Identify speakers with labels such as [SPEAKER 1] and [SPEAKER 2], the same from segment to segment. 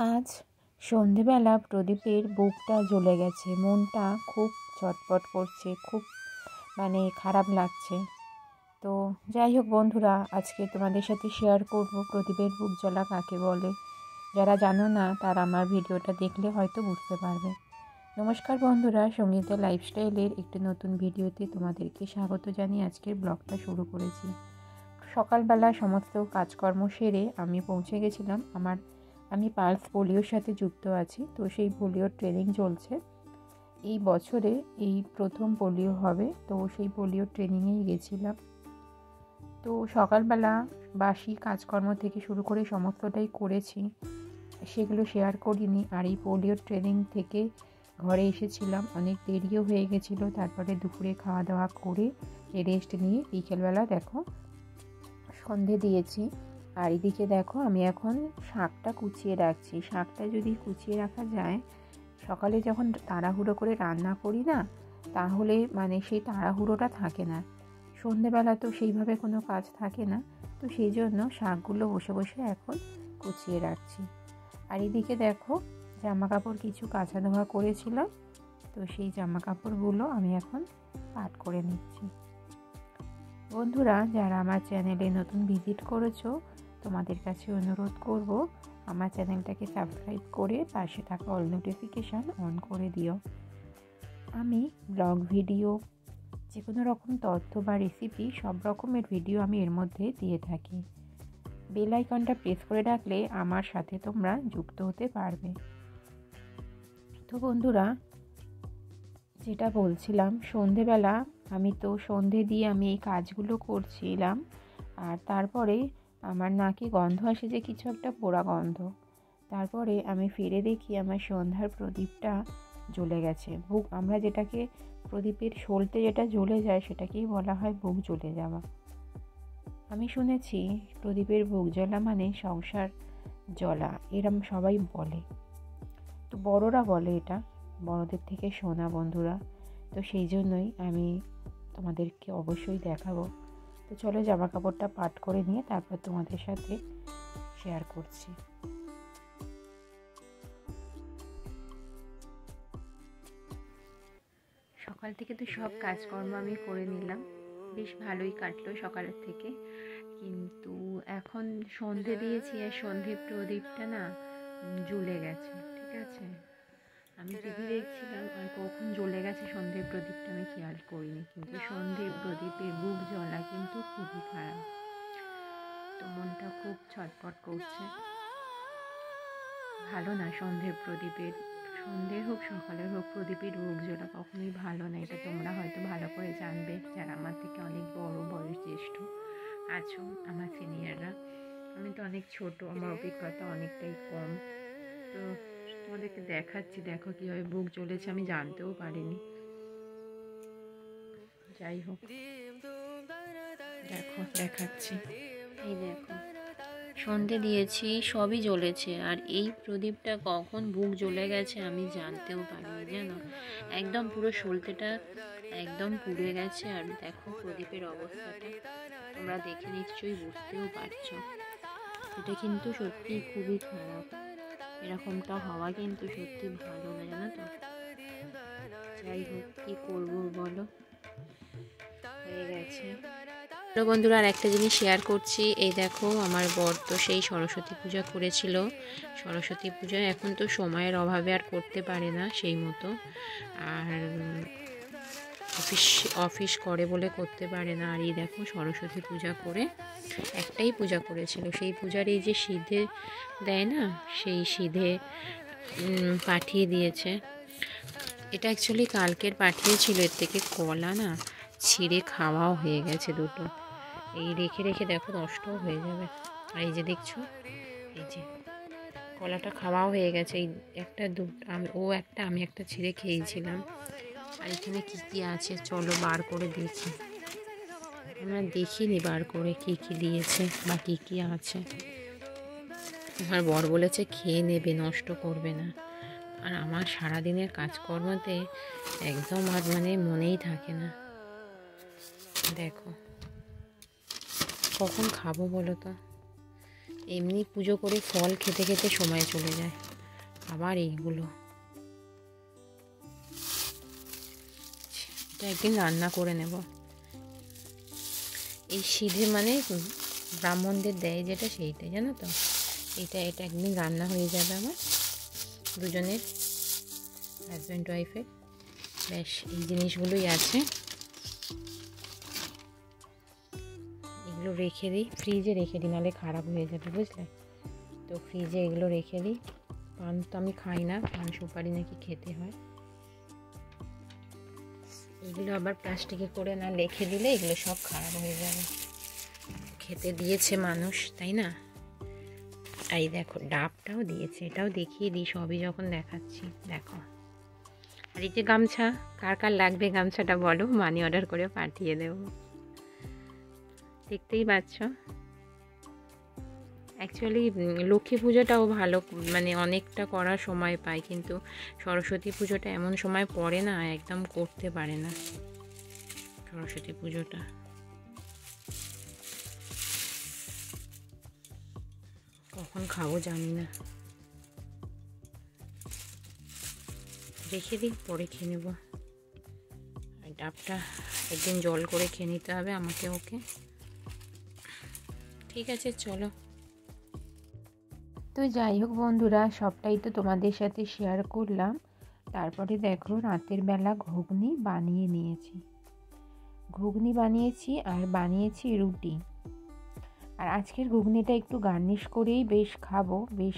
[SPEAKER 1] আজ সন্ধেবেলা প্রদীপের বুকটা জ্বলে গেছে, মনটা খুব ছটফট করছে, খুব খারাপ লাগছে। তো যাই হোক বন্ধুরা, আজকে তোমাদের সাথে শেয়ার করব প্রদীপের বুক জ্বলা কাকে বলে। যারা জানো না তারা আমার ভিডিওটা দেখলে হয়তো বুঝতে পারবে। নমস্কার বন্ধুরা, সঙ্গীতা লাইফস্টাইলের একটি নতুন ভিডিওতে তোমাদেরকে স্বাগত জানিয়ে আজকের ব্লগটা শুরু করেছি। সকালবেলা সমস্ত কাজকর্ম সেরে আমি পৌঁছে গেছিলাম আমি পালস পোলিওর সাথে যুক্ত আছি। তো সেই পোলিওর ট্রেনিং চলছে, এই বছরে এই প্রথম পোলিও হবে। তো সেই পোলিওর ট্রেনিংয়েই গেছিলাম। তো সকালবেলা বাসি কাজকর্ম থেকে শুরু করে সমস্তটাই করেছি, সেগুলো শেয়ার করিনি। আর এই পোলিওর ট্রেনিং থেকে ঘরে এসেছিলাম, অনেক দেরিও হয়ে গেছিলো। তারপরে দুপুরে খাওয়া দাওয়া করে রেস্ট নিয়ে বিকেলবেলা দেখো সন্ধে দিয়েছি। আর এদিকে দেখো আমি এখন শাকটা কুচিয়ে রাখছি। শাকটা যদি কুচিয়ে রাখা যায়, সকালে যখন তাড়াহুড়ো করে রান্না করি না, তাহলে সেই তাড়াহুড়োটা থাকে না। সন্ধেবেলা তো সেইভাবে কোনো কাজ থাকে না, তো সেই জন্য শাকগুলো বসে বসে এখন কুচিয়ে রাখছি। আর এদিকে দেখো জামা কাপড় কিছু কাচা ধোয়া করেছিলাম, তো সেই জামা কাপড়গুলো আমি এখন পাট করে নিচ্ছি। বন্ধুরা, যারা আমার চ্যানেলে নতুন ভিজিট করেছো, তোমাদের কাছে অনুরোধ করব আমার চ্যানেলটাকে সাবস্ক্রাইব করে পাশে থাকা অল নোটিফিকেশান অন করে দিও। আমি ব্লগ ভিডিও, যে কোনো রকম তথ্য বা রেসিপি, সব রকমের ভিডিও আমি এর মধ্যে দিয়ে থাকি। বেল আইকনটা প্রেস করে রাখলে আমার সাথে তোমরা যুক্ত হতে পারবে। তো বন্ধুরা, যেটা বলছিলাম, সন্ধেবেলা আমি তো সন্ধে দিয়ে আমি এই কাজগুলো করছিলাম। আর তারপরে আমার নাকে গন্ধ আসে, যে কিছু একটা পোড়া গন্ধ। তারপরে আমি ফিরে দেখি আমার সন্ধ্যার প্রদীপটা জ্বলে গেছে। বুক, আমরা যেটাকে প্রদীপের সলতে যেটা জ্বলে যায়, সেটাকেই বলা হয় বুক জ্বলে যাওয়া। আমি শুনেছি প্রদীপের বুক জ্বলা মানে সংসার জ্বলা, এরম সবাই বলে। তো বড়রা বলে, এটা বড়দের থেকে শোনা বন্ধুরা। তো সেই জন্যই আমি তোমাদেরকে অবশ্যই দেখাবো। তো চলো জামা কাপড়টা পাট করে নিয়ে তারপর তোমাদের সাথে শেয়ার করছি। সকাল থেকে তো সব কাজকর্ম আমি করে নিলাম, বেশ ভালোই কাটলো সকালের থেকে। কিন্তু এখন সন্ধে দিয়েছি, আর সন্ধে প্রদীপটা না জ্বলে গেছে। ঠিক আছে, আমি টিভি দেখছিলাম, আর কখন জ্বলে গেছে সন্ধে প্রদীপটা আমি খেয়াল করিনি। কিন্তু সন্ধে প্রদীপের বুক জ্বলা কিন্তু খুবই খারাপ। তো মনটা খুব ছটফট করছে, ভালো না। সন্ধে হোক সকালের হোক প্রদীপের বুক জ্বলা কখনোই ভালো না। এটা তোমরা হয়তো ভালো করে জানবে, যারা আমার থেকে অনেক বড় বয়স জ্যেষ্ঠ আছো, আমার সিনিয়ররা। আমি তো অনেক ছোট, আমার অভিজ্ঞতা অনেকটাই কম। তো তোমাদেরকে দেখাচ্ছি, দেখো কীভাবে বুক জ্বলেছে, আমি জানতেও পারিনি। যাই হোক, দেখো দেখাচ্ছি। এই দেখো সন্ধে দিয়েছি, সবই জ্বলেছে। আর এই প্রদীপটা কখন বুক জ্বলে গেছে আমি জানতেও পারিনি, জানো। একদম পুরো সলতেটা একদম পুড়ে গেছে। আর দেখো প্রদীপের অবস্থাটা তোমরা দেখে নিশ্চয়ই বুঝতেও পারছো। এটা কিন্তু সত্যি খুবই খারাপ। এরকমটা হওয়া কিন্তু সত্যি ভালো না, জানো তো। যাই হোক, কী করবো বলো, হয়ে গেছে। তো বন্ধুরা, আর একটা জিনিস শেয়ার করছি। এই দেখো আমার বর তো সেই সরস্বতী পূজা করেছিল। সরস্বতী পূজা এখন তো সময়ের অভাবে আর করতে পারে না সেই মতো, আর অফিস করে বলে করতে পারে না। আর এই দেখো সরস্বতী পূজা করে একটাই পূজা করেছিল, সেই পূজার এই যে সিধে দেয় না, সেই সিধে পাঠিয়ে দিয়েছে। এটা অ্যাকচুয়ালি কালকের পাঠিয়েছিল। এর থেকে কলা না ছিঁড়ে খাওয়াও হয়ে গেছে দুটো। এই রেখে রেখে দেখো নষ্টও হয়ে যাবে। আর এই যে দেখছো, এই যে কলাটা খাওয়াও হয়ে গেছে। এই একটা আমি একটা ছিঁড়ে খেয়েছিলাম। আর এখানে কী কী আছে চলো বার করে দেখি। আমরা দেখিনি বার করে কী কী দিয়েছে বা কী কী আছে। আমার বর বলেছে খেয়ে নেবে, নষ্ট করবে না। আর আমার সারাদিনের কাজকর্মতে একদম আর মনেই থাকে না। দেখো কখন খাবো বলো তো। এমনি পুজো করে ফল খেতে খেতে সময় চলে যায়, আবার এইগুলো, এটা একদিন রান্না করে নেব। এই সিধে মানে ব্রাহ্মণদের দেয় যেটা, সেইটাই জানো তো। এটা একদিন রান্না হয়ে যাবে আমার দুজনের, হাজব্যান্ড ওয়াইফের। ব্যাস এই জিনিসগুলোই আছে, এগুলো রেখে দিই, ফ্রিজে রেখে দিই, নাহলে খারাপ হয়ে যাবে বুঝলে। তো ফ্রিজে এগুলো রেখে দিই। পান তো আমি খাই না, পান সুপারি নাকি খেতে হয়। এগুলো আবার প্লাস্টিকে করে না রেখে দিলে এগুলো সব খারাপ হয়ে যাবে। খেতে দিয়েছে মানুষ, তাই না? এই দেখো ডাবটাও দিয়েছে, এটাও দেখিয়ে দিই সবই যখন দেখাচ্ছি। দেখো, আর এই যে গামছা, কার কার লাগবে গামছাটা বলো, মানি অর্ডার করে পাঠিয়ে দেব। দেখতেই পাচ্ছ। অ্যাকচুয়ালি লক্ষ্মী পুজোটাও ভালো, মানে অনেকটা করার সময় পায়, কিন্তু সরস্বতী পুজোটা এমন সময় পড়ে না, একদম করতে পারে না সরস্বতী পুজোটা। কখন খাবো জানি না, রেখে দিই, পরে খেয়ে নেবো। আর ডাবটা একদিন জল করে খেয়ে নিতে হবে আমাকে, ওকে। ঠিক আছে চলো। তো যাই হোক বন্ধুরা, সবটাই তো তোমাদের সাথে শেয়ার করলাম। তারপরে দেখো রাতের বেলা ঘুগনি বানিয়েছি আর বানিয়েছি রুটি। আর আজকের ঘুগনিটা একটু গার্নিশ করেই বেশ খাবো, বেশ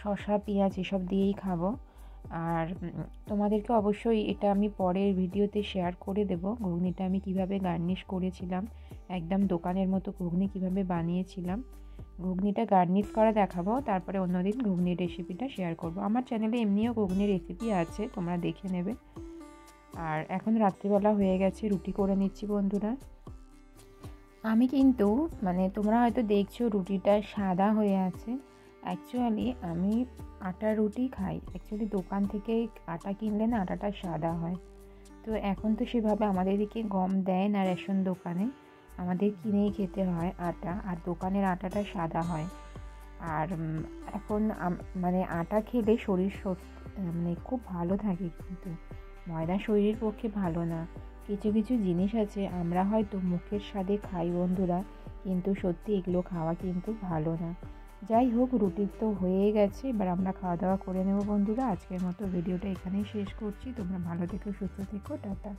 [SPEAKER 1] শসা পেঁয়াজ এসব দিয়েই খাবো। আর তোমাদেরকে অবশ্যই এটা আমি পরের ভিডিওতে শেয়ার করে দেব, ঘুগনিটা আমি কিভাবে গার্নিশ করেছিলাম, একদম দোকানের মতো ঘুগনি কিভাবে বানিয়েছিলাম। ঘুগনিটা গার্নিশ করা দেখাবো, তারপরে অন্যদিন ঘুগনির রেসিপিটা শেয়ার করব। আমার চ্যানেলে এমনিও ঘুগনির রেসিপি আছে, তোমরা দেখে নেবে। আর এখন রাত্রিবেলা হয়ে গেছে, রুটি করে নিচ্ছি বন্ধুরা। আমি কিন্তু মানে তোমরা হয়তো দেখছো রুটিটা সাদা হয়ে আছে, অ্যাকচুয়ালি আমি আটার রুটি খাই। অ্যাকচুয়ালি দোকান থেকে আটা কিনলে না আটাটা সাদা হয়। তো এখন তো সেভাবে আমাদের এদিকে গম দেয় না রেশন দোকানে, আমাদের কিনেই খেতে হয় আটা, আর দোকানের আটাটা সাদা হয়। আর এখন মানে আটা খেলে শরীর মানে খুব ভালো থাকে, কিন্তু ময়দা শরীরের পক্ষে ভালো না। কিছু কিছু জিনিস আছে আমরা হয়তো মুখের স্বাদে খাই বন্ধুরা, কিন্তু সত্যি এগুলো খাওয়া কিন্তু ভালো না। যাই হোক, রুটি তো হয়ে গেছে, এবার আমরা খাওয়া দাওয়া করে নেব বন্ধুরা। আজকের মতো ভিডিওটা এখানেই শেষ করছি। তোমরা ভালো থেকো, সুস্থ থেকো, টাটা।